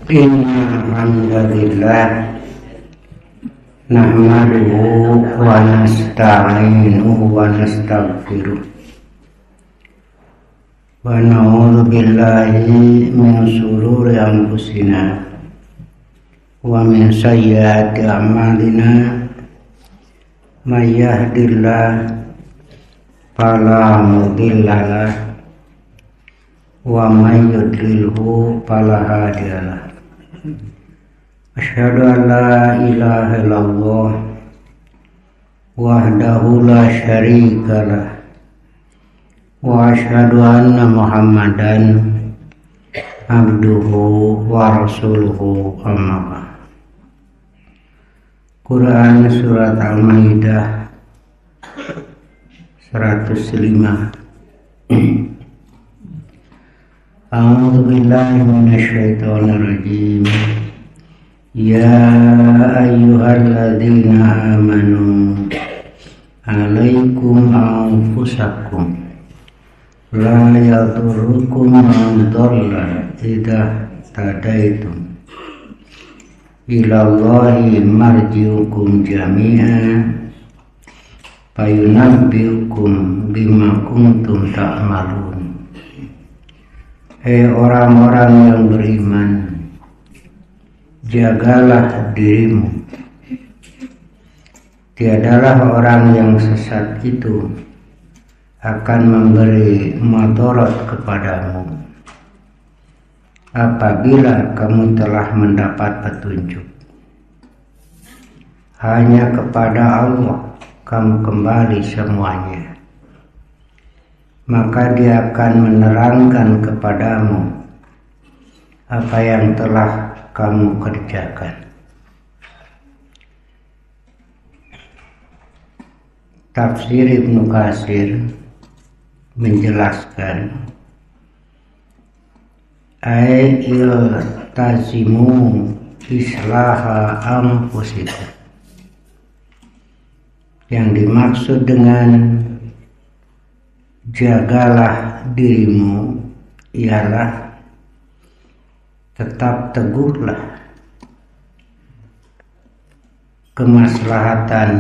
Innal hamdalillah nahmaduhu wa nasta'inuhu wa nastaghfiruh wa na'udzu billahi min shururi anfusina wa min sayyiati a'malina may yahdihillahu fala mudilla lahu wa may yudlilhu fala hadiya lahu. Asyhadu an la ilaha illallah wahdahu la syarika lah wa asyhadu anna Muhammadan abduhu wa rasuluhu amma ba'd. Quran surat Al-Maidah 105. A'udzu billahi minasyaitonir rajim. Ya ayyuhalladzina amanu alaikum anfusakum la yadurrukum man dhalla idza tadaitum ilallahi marji'ukum jami'an fayunabbi'ukum bima kuntum ta'malun. Hei orang-orang yang beriman, jagalah dirimu. Tiadalah orang yang sesat itu akan memberi madarat kepadamu apabila kamu telah mendapat petunjuk. Hanya kepada Allah kamu kembali semuanya, maka Dia akan menerangkan kepadamu apa yang telah kamu kerjakan. Tafsir Ibnu Katsir menjelaskan, il tazimu islaha anfusikum. Yang dimaksud dengan jagalah dirimu ialah tetap teguhlah kemaslahatan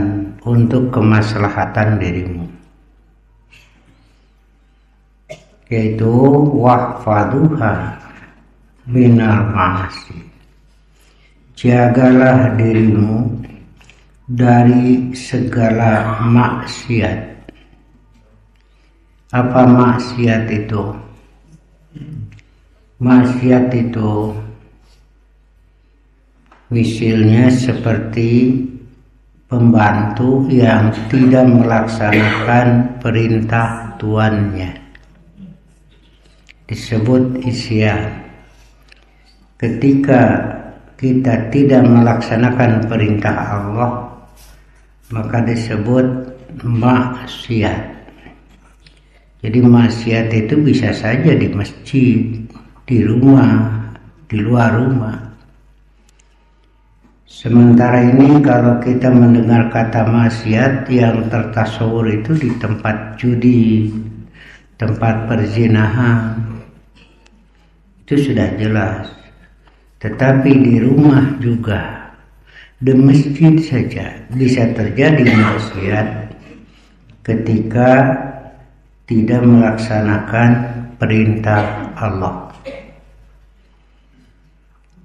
untuk kemaslahatan dirimu, yaitu wahfaduha minal ma'asi. Jagalah dirimu dari segala maksiat. Apa maksiat itu? Maksiat itu misalnya seperti pembantu yang tidak melaksanakan perintah tuannya, disebut isyan. Ketika kita tidak melaksanakan perintah Allah, maka disebut maksiat. Jadi maksiat itu bisa saja di masjid, di rumah, di luar rumah. Sementara ini kalau kita mendengar kata maksiat, yang tertasawur itu di tempat judi, tempat perzinahan, itu sudah jelas. Tetapi di rumah juga, di masjid saja bisa terjadi maksiat ketika tidak melaksanakan perintah Allah.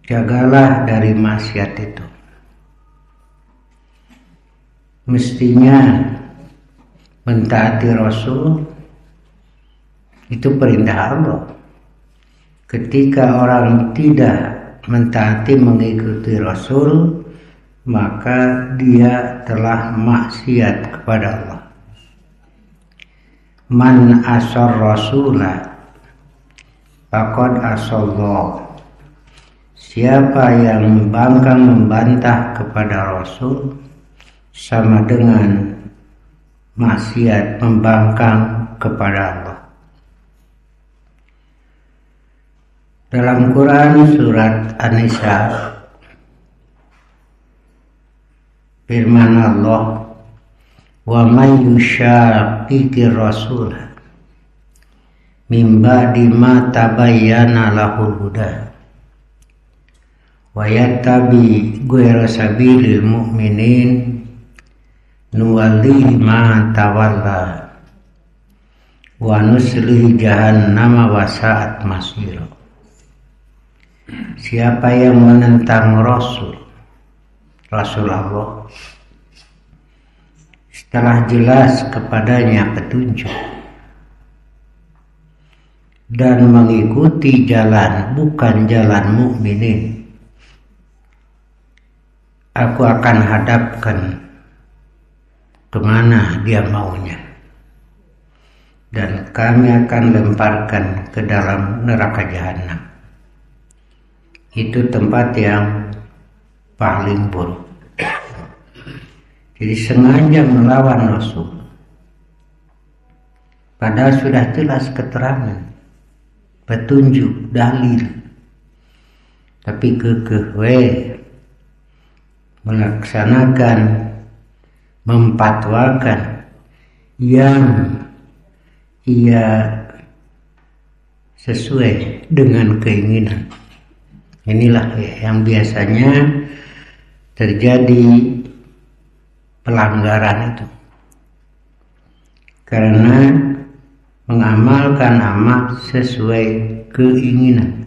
Jagalah dari maksiat itu. Mestinya mentaati Rasul itu perintah Allah. Ketika orang tidak mentaati mengikuti Rasul, maka dia telah maksiat kepada Allah. Man asar rasulah faqad asallah. Siapa yang membantah kepada Rasul, sama dengan maksiat membangkang kepada Allah. Dalam Quran surat An-Nisa firman Allah, wa may yushaqiqir rasul min ba'di ma tabayyana lahul huda wa yattabi ghayra sabilil mu'minin nuwallihi ma tawalla wa nuslihi jahannama wa sa'at masira. Siapa yang menentang Rasul Allah setelah jelas kepadanya petunjuk dan mengikuti jalan bukan jalan mukminin, aku akan hadapkan kemana dia maunya, dan kami akan lemparkan ke dalam neraka jahanam. Itu tempat yang paling buruk. Jadi sengaja melawan Rasul, padahal sudah jelas keterangan, petunjuk, dalil, tapi kekeh melaksanakan, mempatwakan yang ia sesuai dengan keinginan. Inilah yang biasanya terjadi pelanggaran itu, karena mengamalkan amal sesuai keinginan,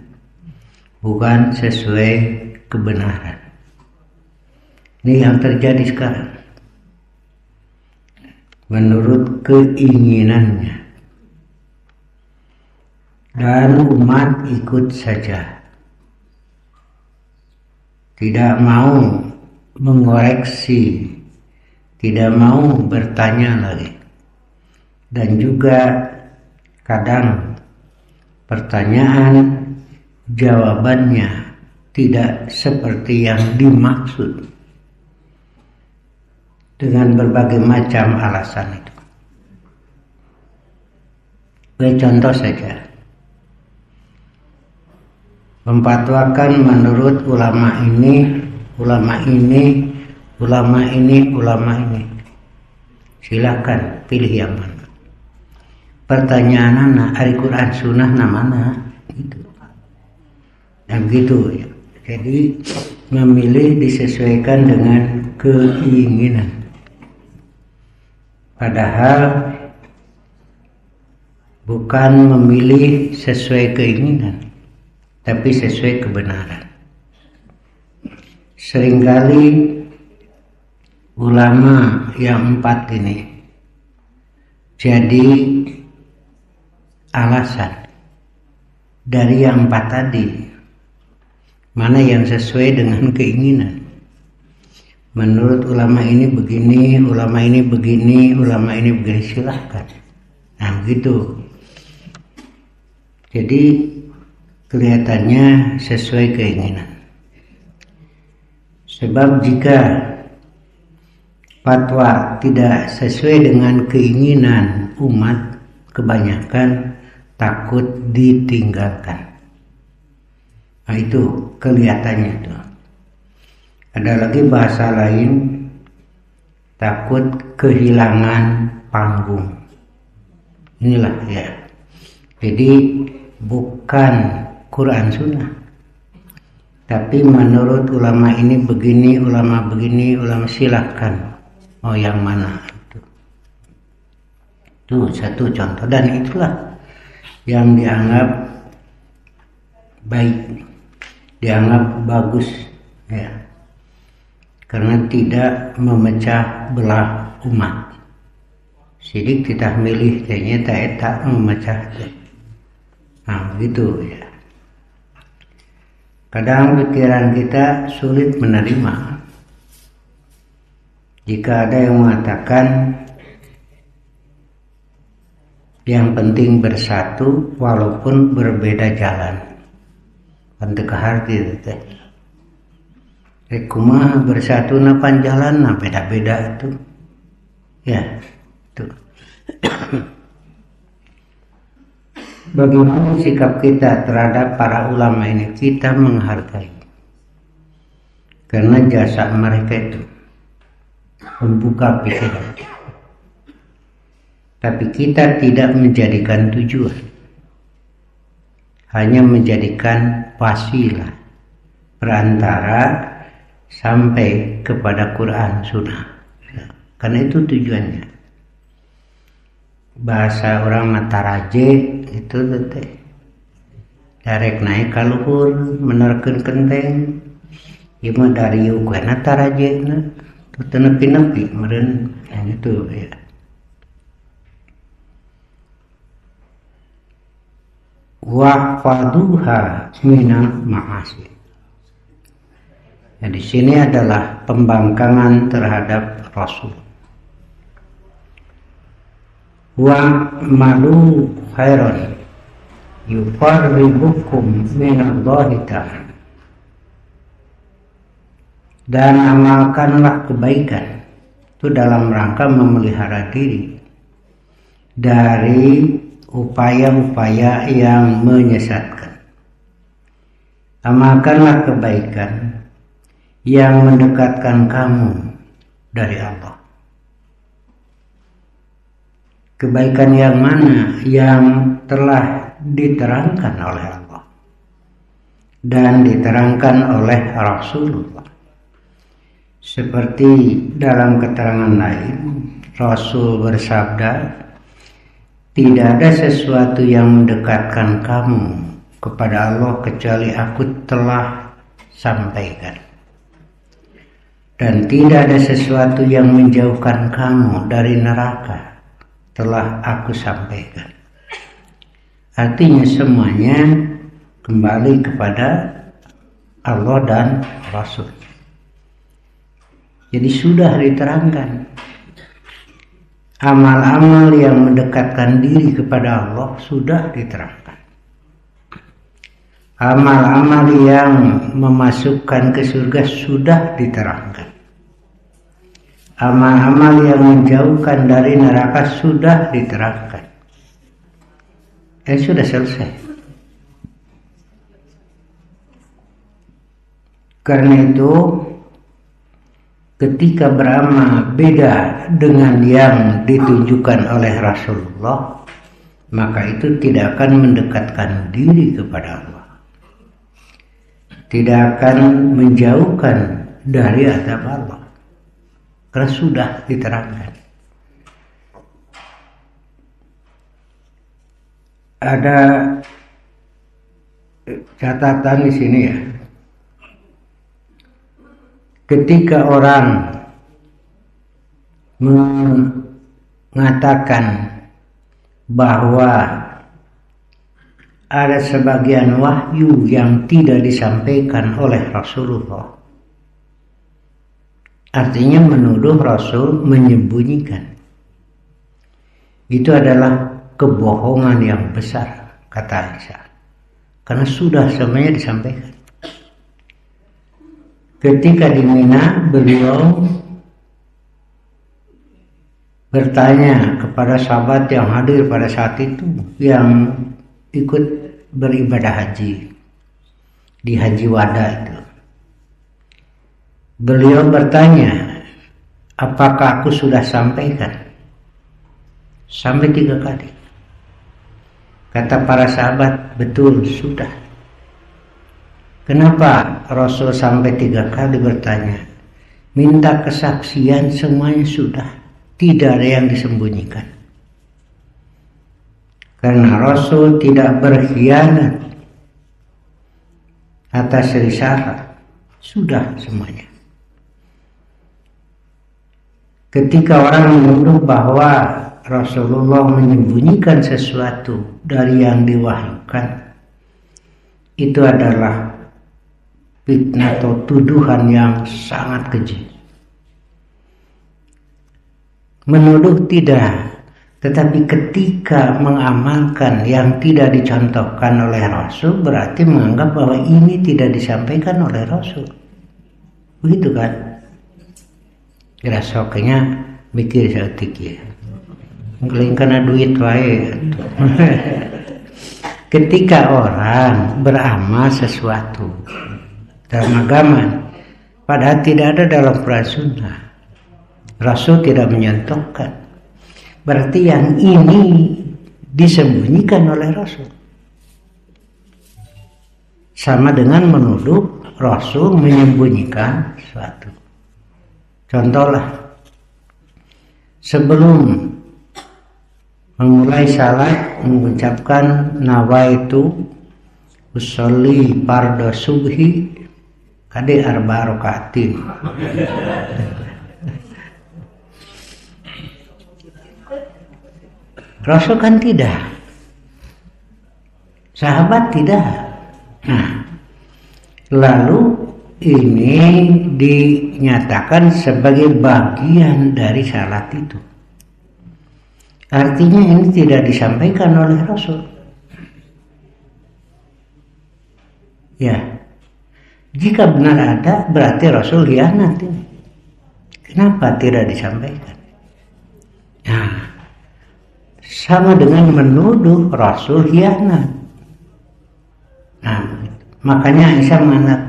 bukan sesuai kebenaran. Ini yang terjadi sekarang, menurut keinginannya, dan umat ikut saja, tidak mau mengoreksi, tidak mau bertanya lagi, dan juga kadang pertanyaan jawabannya tidak seperti yang dimaksud dengan berbagai macam alasan itu. Contoh saja, memfatwakan menurut ulama ini, silakan pilih yang mana. Pertanyaan anak hari Quran Sunnah mana itu, dan begitu ya. Jadi memilih disesuaikan dengan keinginan, padahal bukan memilih sesuai keinginan, tapi sesuai kebenaran. Seringkali ulama yang 4 ini jadi alasan dari yang 4 tadi, mana yang sesuai dengan keinginan. Menurut ulama ini begini, ulama ini begini, ulama ini begini, silahkan. Nah begitu. Jadi kelihatannya sesuai keinginan. Sebab jika fatwa tidak sesuai dengan keinginan umat, kebanyakan takut ditinggalkan. Nah itu kelihatannya tuh. Ada lagi bahasa lain, takut kehilangan panggung. Inilah ya. Jadi bukan Quran Sunnah, tapi menurut ulama ini begini, ulama begini, ulama, silahkan mau yang mana. Itu satu contoh, dan itulah yang dianggap baik, dianggap bagus ya, karena tidak memecah belah umat. Sidik kita milih kayaknya tak memecah. Nah begitu ya. Kadang pikiran kita sulit menerima jika ada yang mengatakan yang penting bersatu walaupun berbeda jalan. Untuk harti itu. Kumaha bersatu napan jalan na beda-beda itu. Ya, itu. Bagaimana sikap kita terhadap para ulama ini? Kita menghargai, karena jasa mereka itu membuka pikiran. Tapi kita tidak menjadikan tujuan, hanya menjadikan wasilah, perantara sampai kepada Quran Sunnah. Karena itu tujuannya. Bahasa orang mataraje itu teh darek naik kaluhur menerkeun kenteng. Ieu mah dari ukana tarajena teu nepi-nepi meureun itu ya. Wahfaduha minal ma'asi. Nah, di sini adalah pembangkangan terhadap Rasul. Wa malu khairan yufarribukum minallahi ta'ala. Dan amalkanlah kebaikan itu dalam rangka memelihara diri dari upaya-upaya yang menyesatkan. Amalkanlah kebaikan yang mendekatkan kamu dari Allah. Kebaikan yang mana? Yang telah diterangkan oleh Allah dan diterangkan oleh Rasulullah. Seperti dalam keterangan lain, Rasul bersabda, tidak ada sesuatu yang mendekatkan kamu kepada Allah kecuali aku telah sampaikan. Dan tidak ada sesuatu yang menjauhkan kamu dari neraka telah aku sampaikan. Artinya semuanya kembali kepada Allah dan Rasul. Jadi sudah diterangkan. Amal-amal yang mendekatkan diri kepada Allah sudah diterangkan. Amal-amal yang memasukkan ke surga sudah diterangkan. Amal-amal yang menjauhkan dari neraka sudah diterangkan. Sudah selesai. Karena itu ketika beramal beda dengan yang ditunjukkan oleh Rasulullah, maka itu tidak akan mendekatkan diri kepada Allah, tidak akan menjauhkan dari azab Allah, karena sudah diterangkan. Ada catatan di sini ya. Ketika orang mengatakan bahwa ada sebagian wahyu yang tidak disampaikan oleh Rasulullah, artinya menuduh Rasul menyembunyikan. Itu adalah kebohongan yang besar, kata Aisyah, karena sudah semuanya disampaikan. Ketika di Mina, beliau bertanya kepada sahabat yang hadir pada saat itu, yang ikut beribadah haji di Haji Wada itu. Beliau bertanya, apakah aku sudah sampaikan? Sampai 3 kali. Kata para sahabat, betul, sudah. Kenapa Rasul sampai 3 kali bertanya? Minta kesaksian, semuanya sudah. Tidak ada yang disembunyikan. Karena Rasul tidak berkhianat atas risalah. Sudah semuanya. Ketika orang menuduh bahwa Rasulullah menyembunyikan sesuatu dari yang diwahyukan, itu adalah fitnah atau tuduhan yang sangat keji. Menuduh tidak, tetapi ketika mengamalkan yang tidak dicontohkan oleh Rasul, berarti menganggap bahwa ini tidak disampaikan oleh Rasul. Begitu kan? Rasoknya mikir seetik ya. Ngeling karena duit wae. Ketika orang beramal sesuatu dalam agama, padahal tidak ada dalam Quran Sunnah, Rasul tidak menyentuhkan, berarti yang ini disembunyikan oleh Rasul. Sama dengan menuduh Rasul menyembunyikan sesuatu. Contohlah, sebelum memulai salat mengucapkan nawaitu usolli fardhu subhi kade arba rakaatin. Rasul kan tidak, sahabat tidak. Nah, lalu ini dinyatakan sebagai bagian dari salat itu. Artinya ini tidak disampaikan oleh Rasul. Ya, jika benar ada, berarti Rasul khianat ini. Kenapa tidak disampaikan? Nah, sama dengan menuduh Rasul khianat. Nah, makanya Aisyah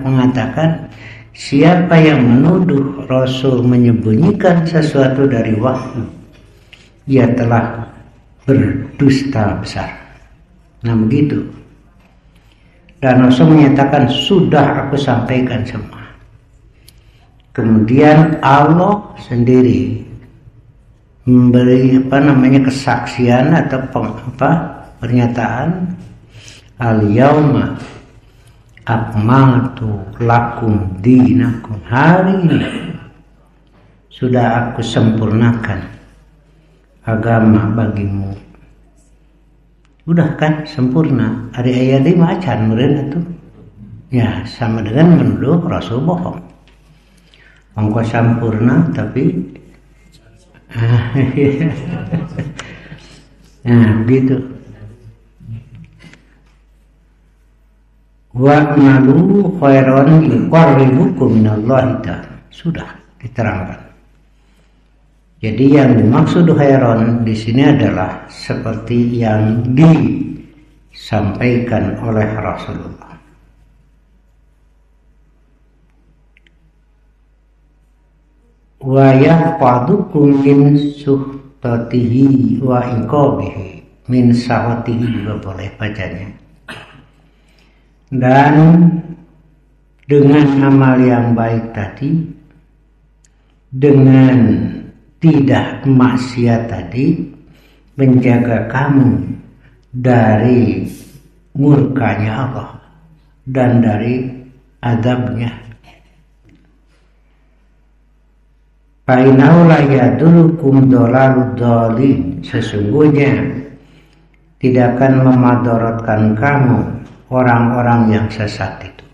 mengatakan, siapa yang menuduh Rasul menyembunyikan sesuatu dari wahyu, ia telah berdusta besar. Nah, begitu. Dan Rasul menyatakan, sudah aku sampaikan semua. Kemudian Allah sendiri memberi kesaksian atau pernyataan, al-yauma akmaltu lakum dinakum, hari ini sudah aku sempurnakan agama bagimu. Udah kan sempurna. Ada ayat 5 acan meureun atuh. Ya, sama dengan menuduh Rasul bohong. Ongko sempurna tapi nah, begitu. Wa malu khairan yuqarribukum minallahi ta'ala. Sudah diterangkan. Jadi yang dimaksud khairan di sini adalah seperti yang disampaikan oleh Rasulullah. Wa yahfadukum min suhtatihi wa iqabihi, min sahatihi juga boleh bacanya. Dan dengan amal yang baik tadi, dengan tidak maksiat tadi, menjaga kamu dari murkanya Allah dan dari azabnya. Fa'innahu la yadurukum dolalud dolin, sesungguhnya tidak akan memadaratkan kamu orang-orang yang sesat itu.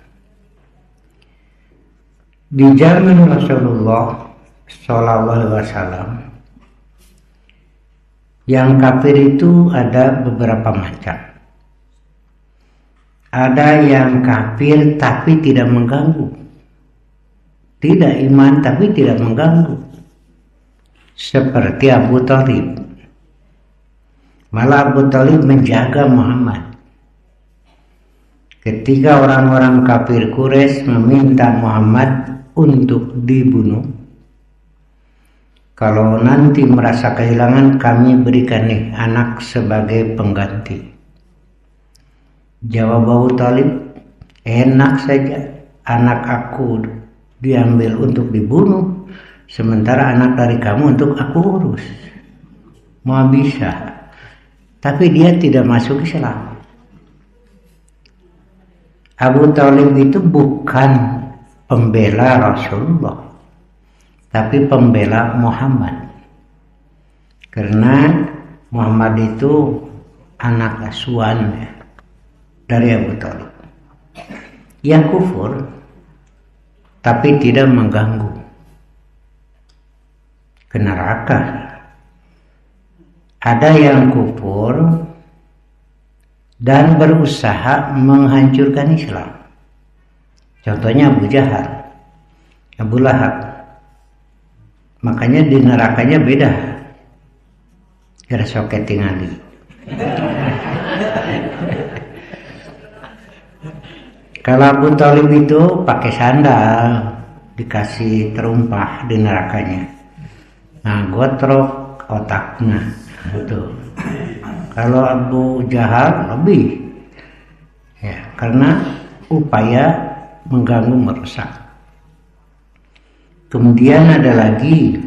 Di zaman Rasulullah Shallallahu Alaihi Wasallam, yang kafir itu ada beberapa macam. Ada yang kafir tapi tidak mengganggu, tidak iman tapi tidak mengganggu, seperti Abu Thalib. Malah Abu Thalib menjaga Muhammad. Ketika orang-orang kafir Quraisy meminta Muhammad untuk dibunuh, kalau nanti merasa kehilangan, kami berikan nih anak sebagai pengganti. Jawab Abu Thalib, enak saja, anak aku diambil untuk dibunuh, sementara anak dari kamu untuk aku urus. Mau bisa, tapi dia tidak masuk Islam. Abu Thalib itu bukan pembela Rasulullah, tapi pembela Muhammad. Karena Muhammad itu anak asuhan dari Abu Thalib. Yang kufur tapi tidak mengganggu ke neraka. Ada yang kufur dan berusaha menghancurkan Islam. Contohnya Abu Jahal, Abu Lahab. Makanya di nerakanya beda. Gara soket tingali. Kalau Abu Thalib itu pakai sandal, dikasih terumpah di nerakanya. Nah, gotrok otaknya. Itu. Kalau Abu Jahal lebih, ya, karena upaya mengganggu, merusak. Kemudian ada lagi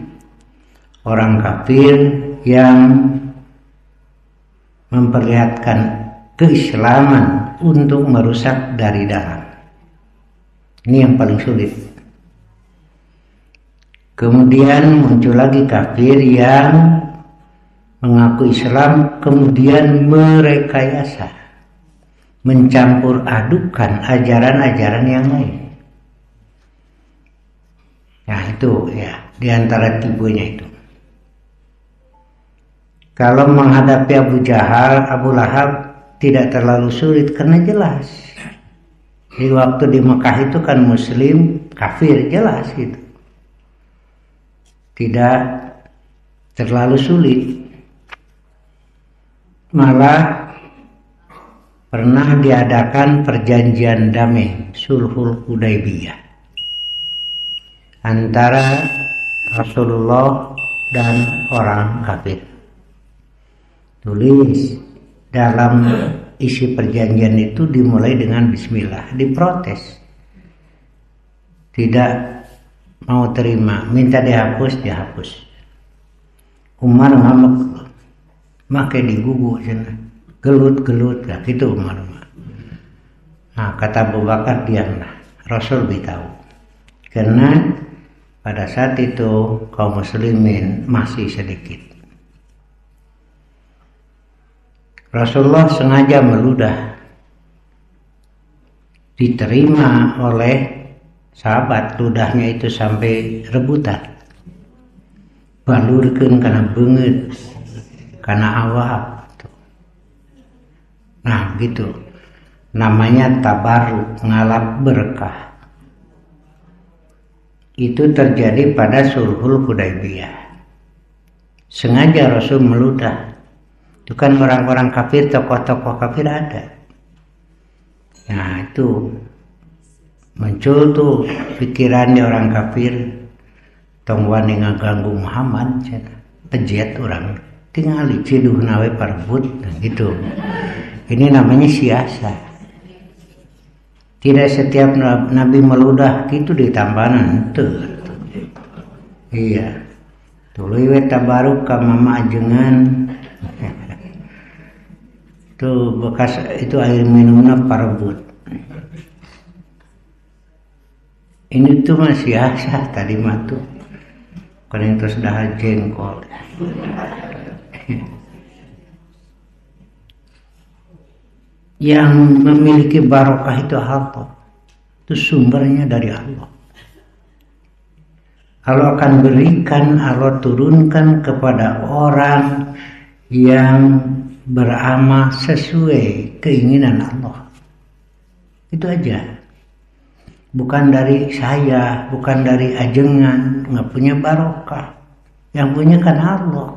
orang kafir yang memperlihatkan keislaman untuk merusak dari dalam. Ini yang paling sulit. Kemudian muncul lagi kafir yang mengaku Islam kemudian merekayasa, mencampur adukan ajaran-ajaran yang lain. Nah itu ya, diantara tipenya itu. Kalau menghadapi Abu Jahal, Abu Lahab tidak terlalu sulit karena jelas. Di waktu di Mekah itu kan Muslim, kafir, jelas gitu. Tidak terlalu sulit. Malah pernah diadakan perjanjian damai, Sulhul Hudaybiyah, antara Rasulullah dan orang kafir. Tulis dalam isi perjanjian itu dimulai dengan bismillah, diprotes. Tidak mau terima, minta dihapus, dihapus. Umar ngamuk, makai digugu sana, gelut-gelut, nah, gitu Umar. Nah kata Abu Bakar, diamlah, Rasul beritahu. Karena pada saat itu kaum muslimin masih sedikit. Rasulullah sengaja meludah, diterima oleh sahabat, ludahnya itu sampai rebutan, balurkeun kana beungeut, kana awak. Nah gitu, namanya tabarruk, ngalap berkah. Itu terjadi pada Sulhul Hudaybiyah. Sengaja Rasul meludah. Itu kan orang-orang kafir, tokoh-tokoh kafir ada. Nah itu muncul tuh pikirannya orang kafir, tong wani ngaganggu Muhammad, pejet orang, tinggal ciduh nawe parbut, nah, gitu. Ini namanya siasat. Tidak setiap nabi meludah gitu ditambahan tuh. Iya. Tuluy we tabaruk ka mama ajengan. Itu bekas itu air minumnya parbut. Ini tuh masih asah tadi matu. Kan itu sudah jengkol. Yang memiliki barokah itu Allah. Itu sumbernya dari Allah. Allah akan berikan, Allah turunkan kepada orang yang beramal sesuai keinginan Allah. Itu aja. Bukan dari saya, bukan dari ajengan, nggak punya barokah. Yang punya kan Allah.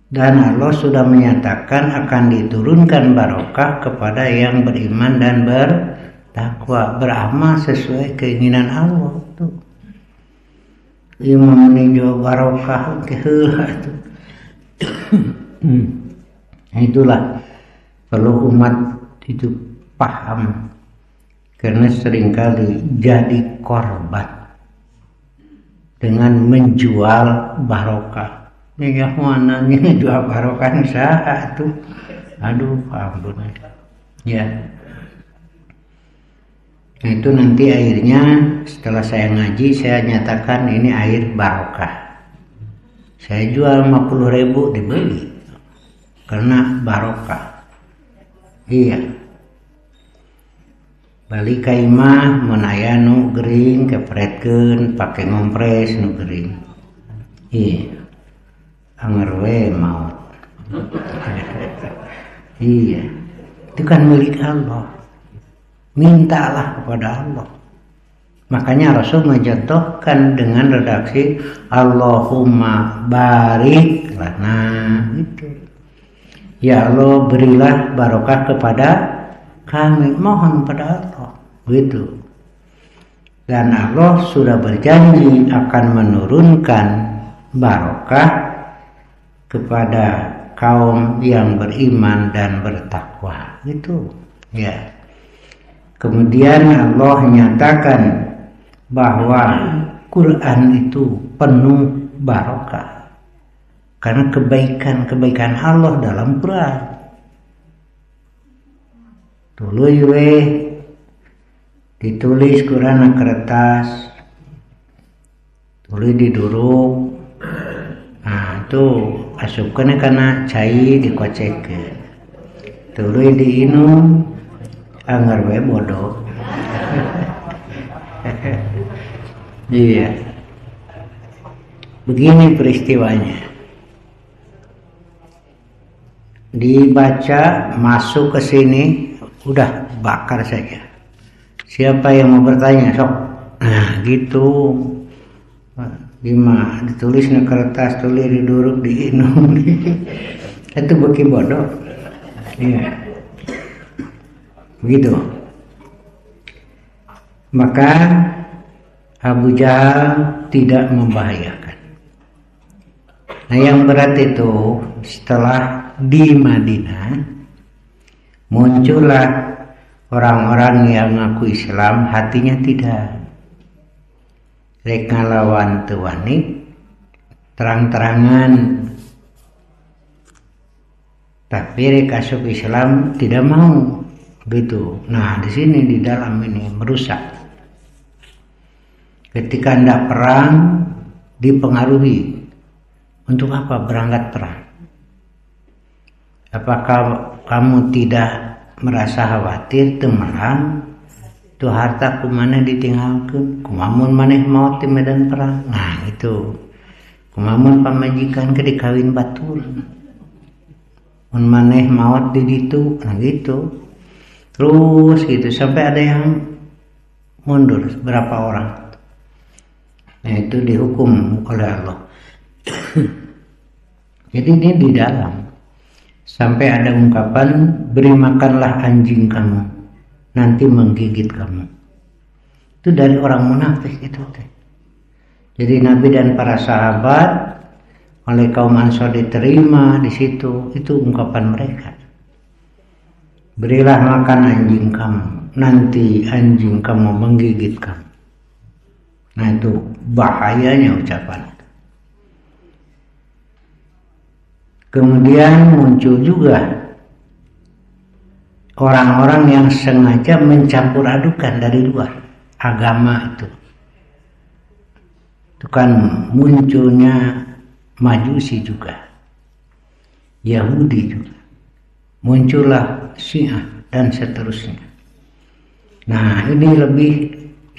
Dan Allah sudah menyatakan akan diturunkan barokah kepada yang beriman dan bertakwa, beramal sesuai keinginan Allah. Tuh. Imam meninjau barokah keheula tuh. Nah, itulah perlu umat itu paham, karena seringkali jadi korban dengan menjual barokah. Ya mana jual barokah usaha tuh, aduh ampun ya. Nah, itu nanti airnya setelah saya ngaji saya nyatakan ini air barokah. Saya jual 50.000 dibeli karena barokah. Iya. Balik ka imah mun aya nu gering kepretkeun pake ngompres nu gering. Iya. Anger we maut. Iya. Itu kan milik Allah. Mintalah kepada Allah. Makanya Rasul mencontohkan dengan redaksi Allahumma barik lana gitu. Ya Allah berilah barokah kepada kami, mohon pada Allah gitu. Dan Allah sudah berjanji akan menurunkan barokah kepada kaum yang beriman dan bertakwa gitu ya. Kemudian Allah nyatakan bahwa Quran itu penuh barokah karena kebaikan Allah dalam Quran. Tuluy we ditulis Quran na kertas, tuluy diduruk. Nah, itu asupkeun kana cai dikocekeun. Tuluy diinum anggar we bodoh. Iya. Begini peristiwanya. Dibaca, masuk ke sini, udah bakar saja. Siapa yang mau bertanya, sok. Nah, gitu. Ditulis di kertas, tulis diduruk, diinum. Itu beki bodoh. Iya. Begitu. Maka Abu Jahal tidak membahayakan. Nah, yang berat itu setelah di Madinah muncullah orang-orang yang ngaku Islam, hatinya tidak. Rek ngalawan teu wani, terang-terangan. Tapi rek asup Islam tidak mau. Gitu. Nah, di sini di dalam ini merusak. Ketika hendak perang dipengaruhi. Untuk apa berangkat perang? Apakah kamu tidak merasa khawatir temerang? Itu harta kumana ditinggalkan? Kumamun maneh maut di medan perang? Nah itu. Kumamun pamajikan ke dikawin batur. Mun maneh maut di ditu, nah gitu. Terus gitu sampai ada yang mundur berapa orang. Nah itu dihukum oleh Allah. Jadi ini di dalam sampai ada ungkapan beri makanlah anjing kamu nanti menggigit kamu. Itu dari orang munafik itu teh. Jadi Nabi dan para sahabat oleh kaum Ansor diterima di situ, itu ungkapan mereka. Berilah makan anjing kamu nanti anjing kamu menggigit kamu. Nah itu bahayanya ucapan. Kemudian muncul juga orang-orang yang sengaja mencampur adukan dari luar agama itu. Itu kan munculnya Majusi juga, Yahudi juga, muncullah Syiah dan seterusnya. Nah ini lebih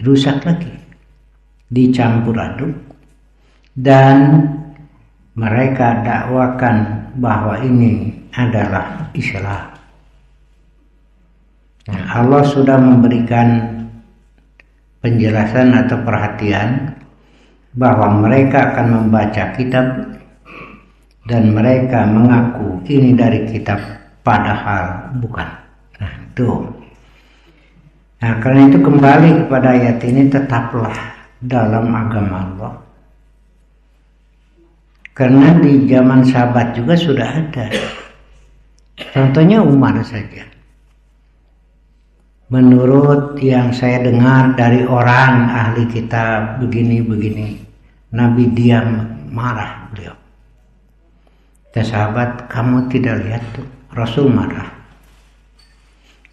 rusak lagi, dicampur aduk dan mereka dakwakan bahwa ini adalah Islam. Nah, Allah sudah memberikan penjelasan atau perhatian bahwa mereka akan membaca kitab dan mereka mengaku ini dari kitab padahal bukan. Nah, itu. Nah, karena itu kembali kepada ayat ini, tetaplah dalam agama Allah. Karena di zaman sahabat juga sudah ada. Contohnya Umar saja. Menurut yang saya dengar dari orang ahli kitab begini-begini, Nabi diam, marah beliau. Sahabat, kamu tidak lihat tuh, Rasul marah.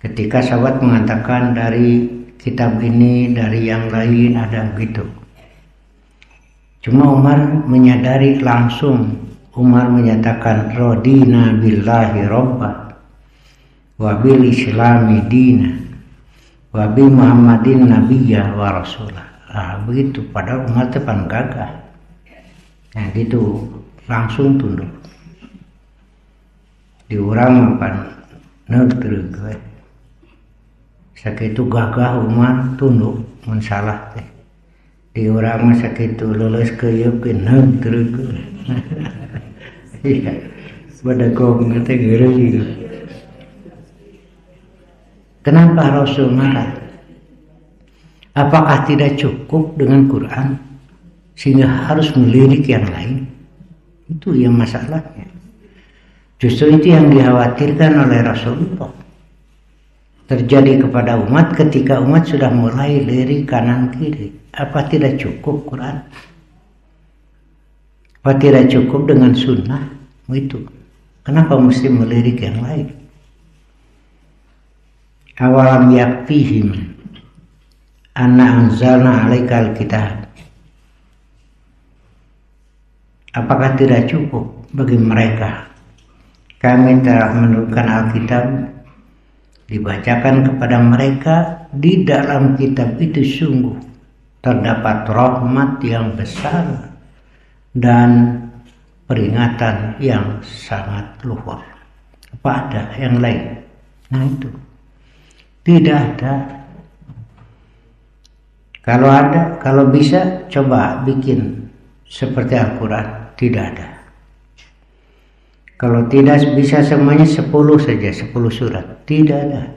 Ketika sahabat mengatakan dari kitab ini, dari yang lain ada begitu. Cuma Umar menyadari langsung. Umar menyatakan radina billahi robba wa bil islami dina wa bi muhammadin nabiyya wa rasulah. Nah, begitu. Padahal Umar tepan gagah. Nah gitu, langsung tunduk. Diurang mapan neutreg we. Sakitu gagah Umar tunduk mun salah teh. Diurang mah sakitu lulus ke ieu neutreg. Iya. Badagong teh geureuy. Kenapa Rasul marah? Apakah tidak cukup dengan Quran sehingga harus melirik yang lain? Itu yang masalahnya. Justru itu yang dikhawatirkan oleh Rasulullah. terjadi kepada umat ketika umat sudah mulai lirik kanan kiri. Apa tidak cukup Quran? Apa tidak cukup dengan sunnah? Itu. Kenapa mesti melirik yang lain? Awalam yakfihim anna anzalna alaikal kitab. Apakah tidak cukup bagi mereka? Kami telah menurunkan Alkitab, dibacakan kepada mereka. Di dalam kitab itu sungguh terdapat rahmat yang besar dan peringatan yang sangat luhur. Apa ada yang lain? Nah itu tidak ada. Kalau ada, kalau bisa coba bikin seperti Al-Quran. Tidak ada. Kalau tidak bisa semuanya 10 saja, 10 surat. Tidak ada.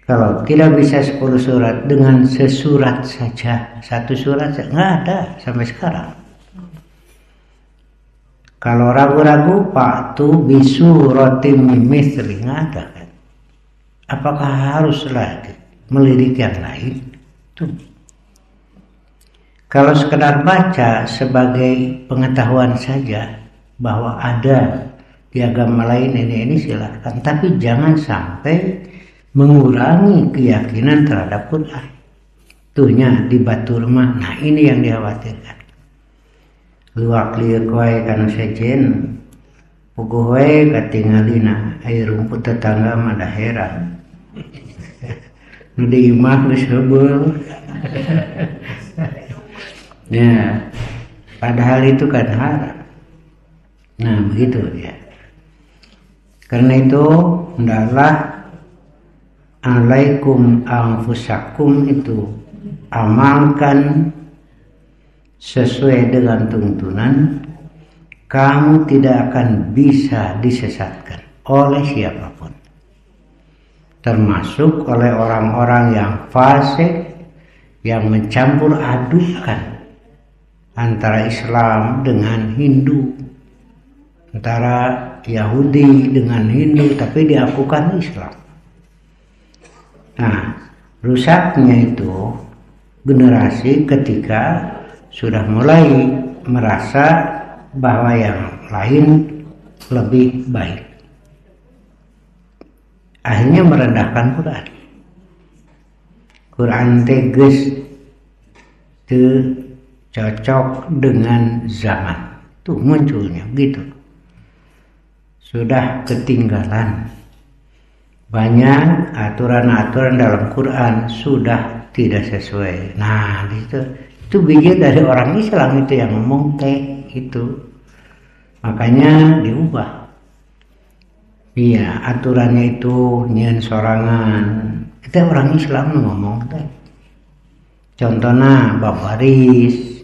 Kalau tidak bisa 10 surat, dengan sesurat saja, 1 surat saja, nggak ada sampai sekarang. Kalau ragu-ragu, Fa'tu bisuratim mimithli, nggak ada kan? Apakah harus lagi melirik yang lain? Tuh. Kalau sekedar baca sebagai pengetahuan saja bahwa ada di agama lain ini silakan, tapi jangan sampai mengurangi keyakinan terhadap Quran. Tuhnya di batur mah. Nah ini yang dikhawatirkan. Luak lieur koe kana sejen puguh we katingalina air rumput tetangga mah da heran. Nu di imah geus heubeul. Ya, padahal itu kan haram. Nah begitu ya. Karena itu hendaklah alaikum anfusakum itu amalkan sesuai dengan tuntunan. Kamu tidak akan bisa disesatkan oleh siapapun, termasuk oleh orang-orang yang fasik, yang mencampur adukan antara Islam dengan Hindu, antara Yahudi dengan Hindu, tapi diakukan Islam. Nah, rusaknya itu generasi ketika sudah mulai merasa bahwa yang lain lebih baik. Akhirnya merendahkan Quran. Quran tegas cocok dengan zaman. Tuh munculnya gitu. Sudah ketinggalan. Banyak aturan-aturan dalam Quran sudah tidak sesuai. Nah, itu biji dari orang Islam itu yang ngomong itu. Makanya diubah. Iya, aturannya itu nyen sorangan. Itu orang Islam ngomong teh. Contohnya babaris.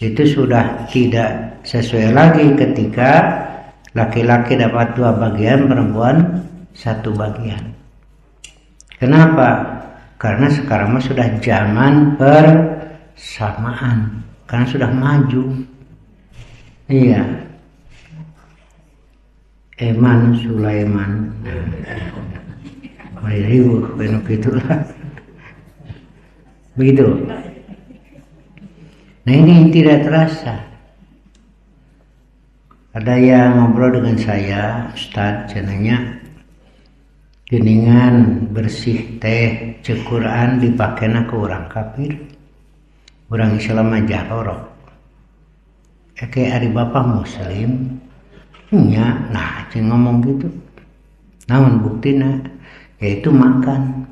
Itu sudah tidak sesuai lagi ketika laki-laki dapat 2 bagian, perempuan 1 bagian. Kenapa? Karena sekarang mah sudah zaman persamaan, karena sudah maju. Iya. Eman Sulaiman. Ribu begitulah. Begitu. Nah ini tidak terasa. Ada yang ngobrol dengan saya, Ustadz, cenanya geningan bersih teh Quran dipakainya ke orang kafir, orang Islam aja rorok. Kayak ari bapak Muslim, nya, nah ceng ngomong gitu. Namun buktinya, yaitu makan.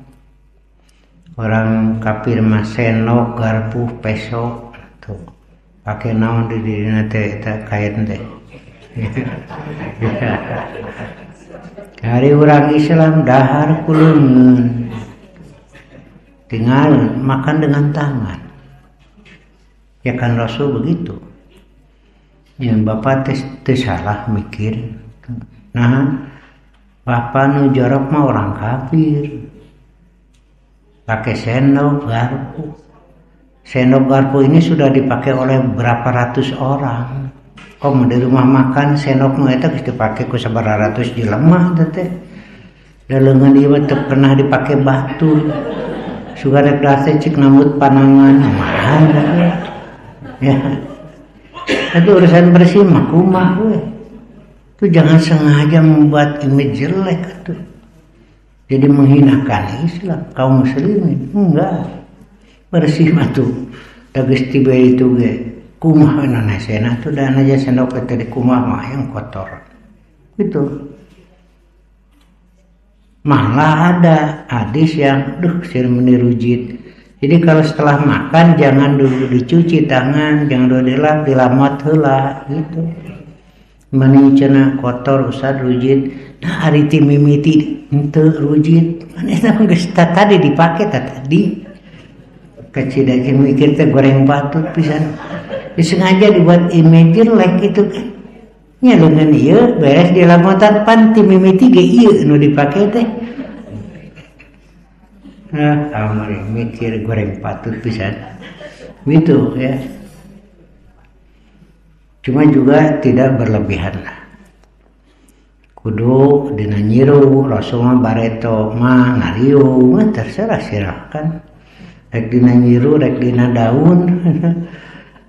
Orang kafir mah senok, garpu, peso. Pakai naon di dina teh kain teh. Hari orang Islam dahar kulungan, tinggal makan dengan tangan. Ya kan Rasul begitu. Yang bapak teh salah mikir. Nah, bapak nu jorok mah orang kafir. Pakai sendok garpu. Sendok garpu ini sudah dipakai oleh berapa ratus orang. Di rumah makan sendok nu eta geus dipakai ku sabaratus jelema teh. Dalengan ieu teu pernah dipake batu. Suka rek cek namut panangan mahal ya. Itu urusan bersih mah kumaha we. Itu jangan sengaja membuat image jelek atuh. Jadi menghinakan Islam, kaum muslimin. Enggak. Bersih mah tuh. Tagis tiba itu ge kumaha nanesena tuh dan aja sendok teh kumaha mah yang kotor. Gitu. Malah ada hadis yang sir menirujit. Jadi kalau setelah makan jangan dulu dicuci tangan, jangan dulu dilap, dilamot heula gitu. Mani cenah kotor usah rujit. Nah ari ti mimiti henteu rujit. Mana eta geus tadi dipake tadi. Kecidakeun mikir teh goreng batut pisan. Disengaja dibuat image like itu kan. Nya dengan ieu beres di lamotan pan ti mimiti ge ieu nu dipake teh. Amari mikir goreng patut pisan. Gitu ya. Cuma juga tidak berlebihan lah. Kudu dina nyiru Rasulullah bareto mah ngariung terserah silahkan. Rek dina nyiru, rek dina daun.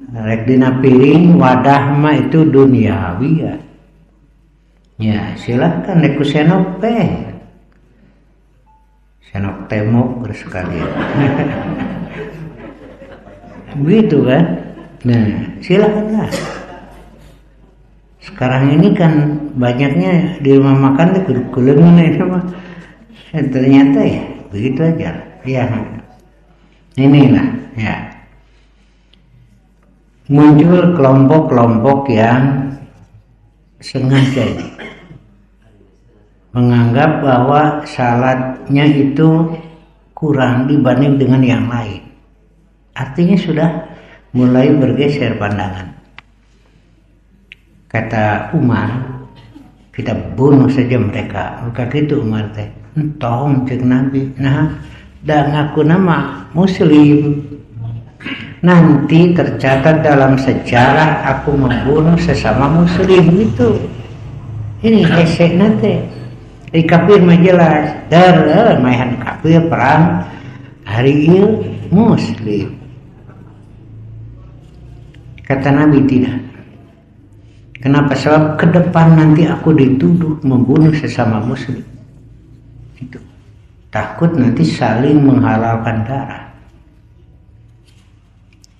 Rek dina piring, wadah mah itu duniawi ya. Ya silahkan rek ku senok teh. Senok temo sekalian. Begitu kan? Nah silahkanlah. Sekarang ini kan banyaknya di rumah makan tuh kulengan itu mah. Ternyata ya begitu aja. Ya inilah ya. Muncul kelompok-kelompok yang sengaja menganggap bahwa salatnya itu kurang dibanding dengan yang lain. Artinya sudah mulai bergeser pandangan. Kata Umar, kita bunuh saja mereka. Maka gitu Umar teh, entong cek Nabi. Nah, da ngaku nama Muslim. Nanti tercatat dalam sejarah aku membunuh sesama muslim itu. Ini esek nate. Di kafir mah jelas. Mayan kafir perang hari ini muslim. Kata Nabi tidak. Kenapa? Sebab ke depan nanti aku dituduh membunuh sesama muslim. Itu. Takut nanti saling menghalalkan darah.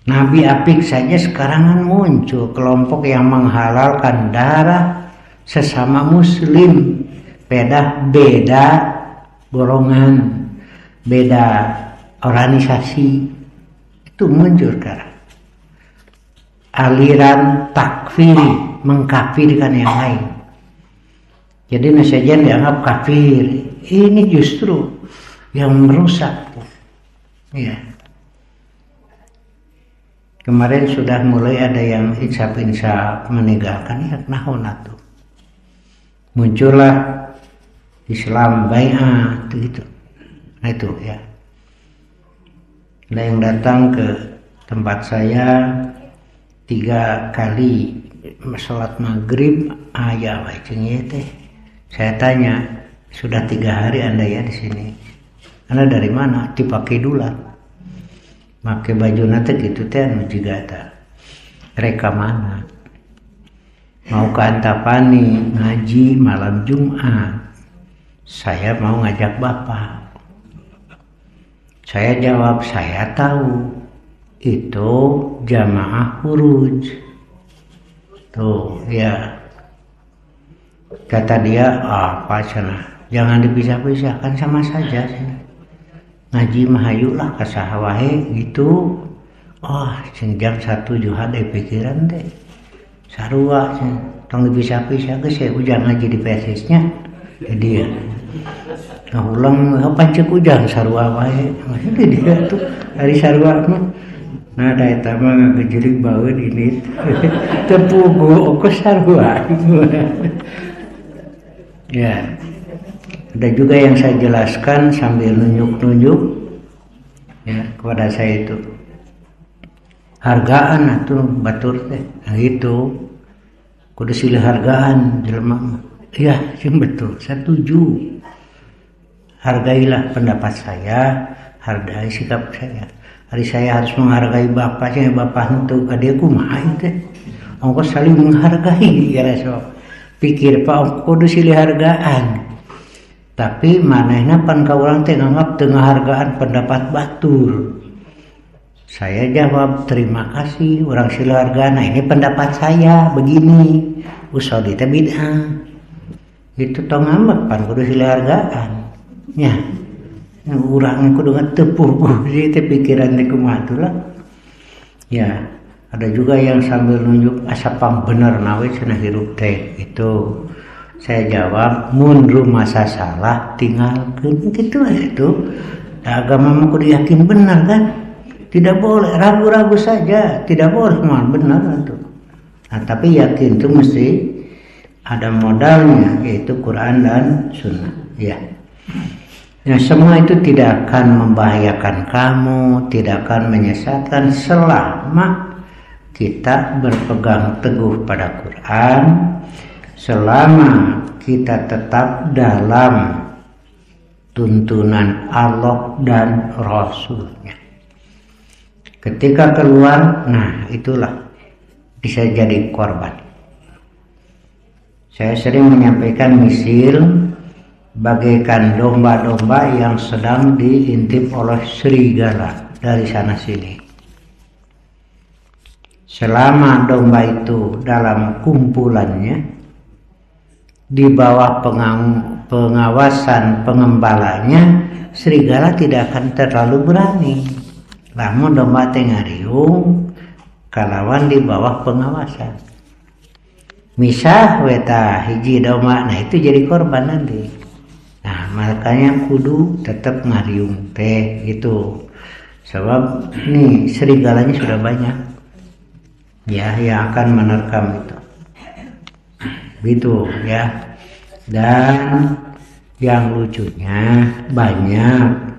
Nabi apik saja sekarang kan muncul kelompok yang menghalalkan darah sesama muslim. Beda golongan, beda organisasi. Itu muncul sekarang. Aliran takfiri, mengkafirkan yang lain. Jadi nasajan dianggap kafir. Ini justru yang merusak. Ya. Kemarin sudah mulai ada yang insaf-insaf meninggalkan ya nahon atuh. Muncullah Islam bai'ah gitu. Nah itu ya. Ada yang datang ke tempat saya 3 kali sholat maghrib ayah wajengnya teh. Saya tanya, sudah 3 hari Anda ya di sini. Anda dari mana? Dipakai dulan. Make baju nate gitu teh anu jiga ta. Reka mana? Mau ke Antapani ngaji malam Jumat. Saya mau ngajak Bapak. Saya jawab, saya tahu. Itu jamaah huruj. Tuh, ya. Kata dia, apa cenah? Jangan dipisah-pisahkan sama saja sih. Ngaji mahayulah kasaha wae gitu. Oh, jam 1 juhad pikiran teh. Sarua tong dipisah-pisah geus ujang ngaji di PSS-nya. Jadi ya. Ulang pancek ujang sarua wae. Maksudnya dia tuh hari sarua mah. Nah, da eta mah ngagejerik baeud ini. Tepugu ongkos sarua. Ya. Ada juga yang saya jelaskan sambil nunjuk-nunjuk ya kepada saya itu. Hargaan atuh batur teh. Nah itu kudu silih hargaan jelema mah. Iya, sing betul. Setuju. hargailah pendapat saya, hargai sikap saya. Hari saya harus menghargai bapaknya, bapak itu dia kumaha teh. Ongko saling menghargai ya so. Pikir Pak ongko kudu silih hargaan. Tapi manehna pan ka urang teh nganggap teu ngahargaan pendapat batur. Saya jawab terima kasih orang silih hargaan. Nah ini pendapat saya begini. Usah teh bid'ah. Itu tong ngambek pan kudu silih hargaan. Nya. Urang kudu ngetepuh sih teh pikiran teh kumaha lah. Ya, ada juga yang sambil nunjuk asa pang bener nawe cenah hirup teh itu. Saya jawab mun masa salah tinggalkeun gitu itu. Agama mah kudu yakin benar kan? Tidak boleh ragu-ragu saja, tidak boleh mah benar itu. Nah, tapi yakin itu mesti ada modalnya yaitu Quran dan Sunnah. Ya. Ya, semua itu tidak akan membahayakan kamu, tidak akan menyesatkan selama kita berpegang teguh pada Quran, selama kita tetap dalam tuntunan Allah dan Rasul-Nya. Ketika keluar, nah itulah bisa jadi korban. Saya sering menyampaikan misil bagaikan domba-domba yang sedang diintip oleh serigala dari sana sini. Selama domba itu dalam kumpulannya, di bawah pengawasan pengembalanya, serigala tidak akan terlalu berani. Lamun domba teh ngariung kalawan di bawah pengawasan. Misah weta hiji domba, nah itu jadi korban nanti. Nah makanya kudu tetap ngariung teh gitu. Sebab nih serigalanya sudah banyak ya yang akan menerkam itu. Gitu ya. Dan yang lucunya banyak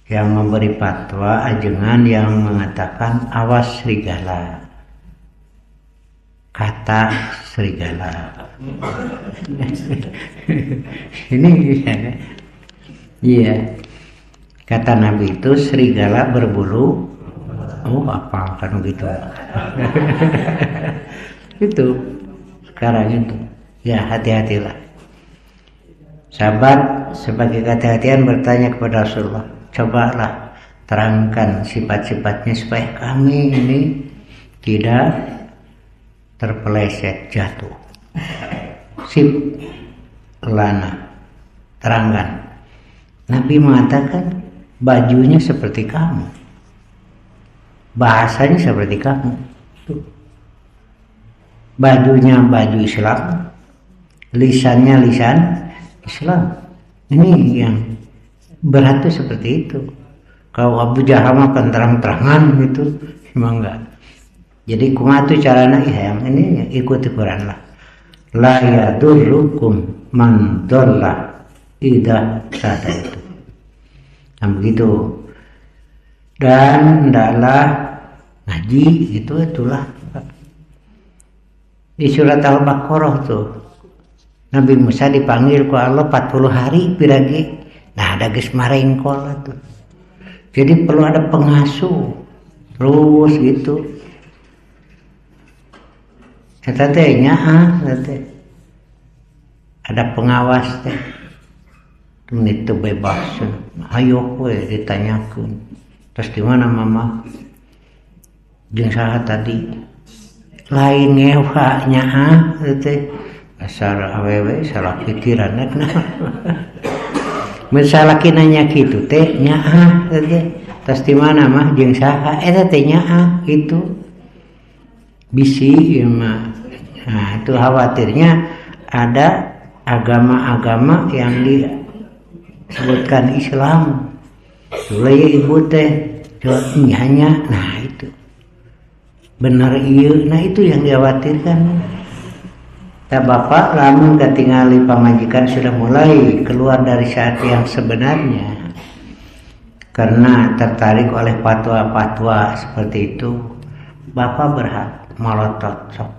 yang memberi fatwa ajengan yang mengatakan awas serigala. Kata serigala. Ini iya. Kata Nabi itu serigala berbulu. Oh apa kan begitu? Itu sekarang itu. Ya hati-hatilah. Sahabat sebagai kehati-hatian bertanya kepada Rasulullah, cobalah terangkan sifat-sifatnya supaya kami ini tidak terpeleset jatuh. Sip lana terangkan. Nabi mengatakan bajunya seperti kamu, bahasanya seperti kamu. Tuh. Bajunya baju Islam, lisannya lisan Islam. Ini yang berat tuh seperti itu. Kalau Abu Jahal makan terang-terangan gitu, emang enggak. Jadi kumaha tuh carana ya ini ikuti Quran lah. La yadurrukum man dhalla idza sadaitu. Nah begitu. Dan hendaklah ngaji gitu itulah. Di surat Al-Baqarah tuh Nabi Musa dipanggil ku Allah 40 hari piragi. Nah ada geus marengkol tuh. Jadi perlu ada pengasuh terus gitu. Kata teh nyaah teh. Ada pengawas teh. Menit itu bebas. Ayo we ditanyakeun. Terus di mana mama? Jeung saha tadi? Lain ngewa nyaah teh. Asal awewe salah pikiran nah. Misalnya nanya gitu teh nyaah teh. Terus di mana mah jeung saha? Eta teh nyaah itu. Bisi ya mah. Nah, itu khawatirnya ada agama-agama yang disebutkan Islam. Dulu ya ibu teh hanya, nah itu benar iya, nah itu yang dikhawatirkan. Tak bapak lamun ketingali pamajikan sudah mulai keluar dari saat yang sebenarnya karena tertarik oleh fatwa-fatwa seperti itu, bapak berhak malotot sok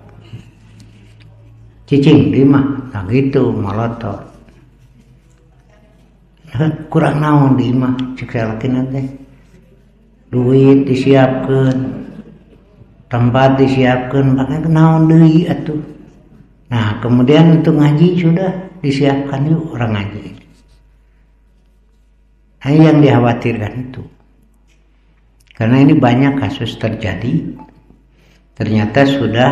cicing lima, nah gitu malotot. kurang naon di imah cek salakin teh duit disiapkan tempat disiapkan pakai naon deui atuh. Nah kemudian untuk ngaji sudah disiapkan yuk orang ngaji. Nah, yang dikhawatirkan itu karena ini banyak kasus terjadi ternyata sudah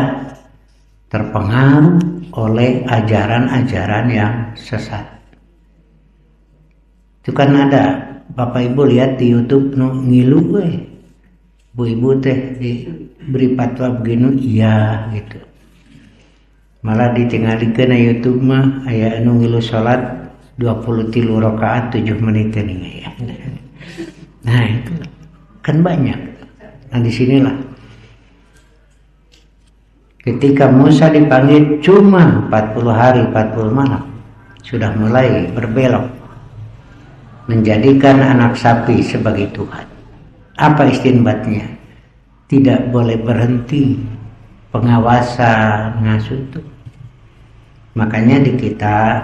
terpengaruh oleh ajaran-ajaran yang sesat. Itu kan ada Bapak Ibu lihat di YouTube ngilu ibu-ibu teh diberi fatwa begini iya gitu. Malah ditinggalikeun na YouTube mah aya anu ngilu salat 23 rakaat 7 menit ini ya. Nah itu kan banyak. Nah disinilah ketika Musa dipanggil cuma 40 hari 40 malam sudah mulai berbelok menjadikan anak sapi sebagai Tuhan. Apa istinbatnya? Tidak boleh berhenti pengawasan ngasuh itu. Makanya di kita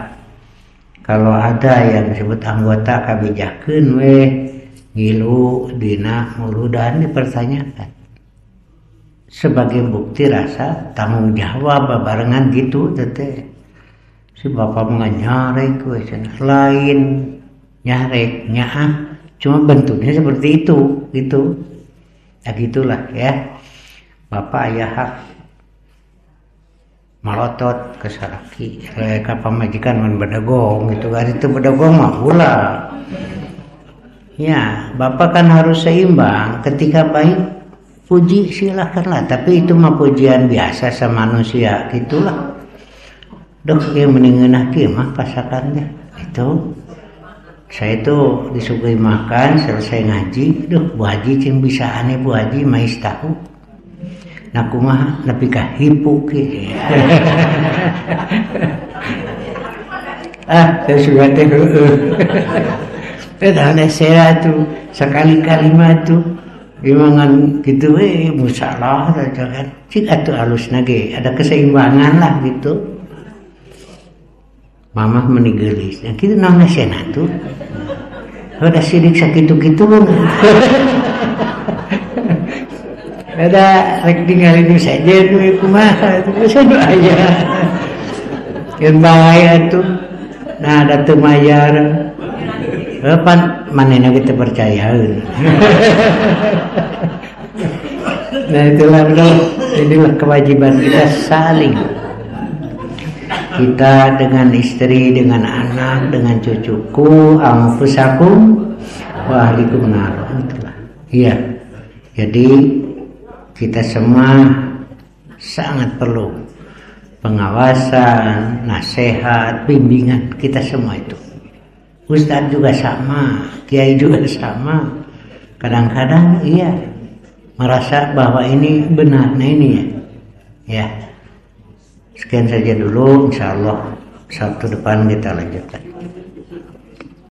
kalau ada yang disebut anggota kabijakeun ngilu dina muludan dipertanyakan sebagai bukti rasa tanggung jawab barengan gitu tete si bapak nyarek lain nyarek nyaah cuma bentuknya seperti itu gitu ya gitulah ya bapak ayah hak melotot ke saraki ka pamajikan man bedagong gitu kan itu bedagong mah ulah ya bapak kan harus seimbang ketika baik puji silakanlah tapi itu mah pujian biasa sama manusia gitulah dok ya mendingan mah pasakannya itu saya itu disuguhi makan selesai ngaji Bu Haji cing bisa aneh Bu Haji mais tahu nah kumaha nepi ka hipu ke saya suka teh ada saya tuh sekali-kali mah tuh gimana gitu musalah aja kan cik atuh halus nage ada keseimbangan lah gitu mamah menigelis nah gitu namanya sena tuh ada sidik sakitu-kitu ada rek tinggalin saja tuh kumaha itu bisa aja yang bahaya tuh nah ada temayar kapan manehna kita percayaeun nah itulah inilah kewajiban kita saling kita dengan istri dengan anak dengan cucuku anfusakum wa ahlikum nar itulah iya jadi kita semua sangat perlu pengawasan nasihat bimbingan kita semua itu Ustadz juga sama, Kiai juga sama. Kadang-kadang iya merasa bahwa ini benar, nah ini ya. Ya, sekian saja dulu. Insya Allah Sabtu depan kita lanjutkan.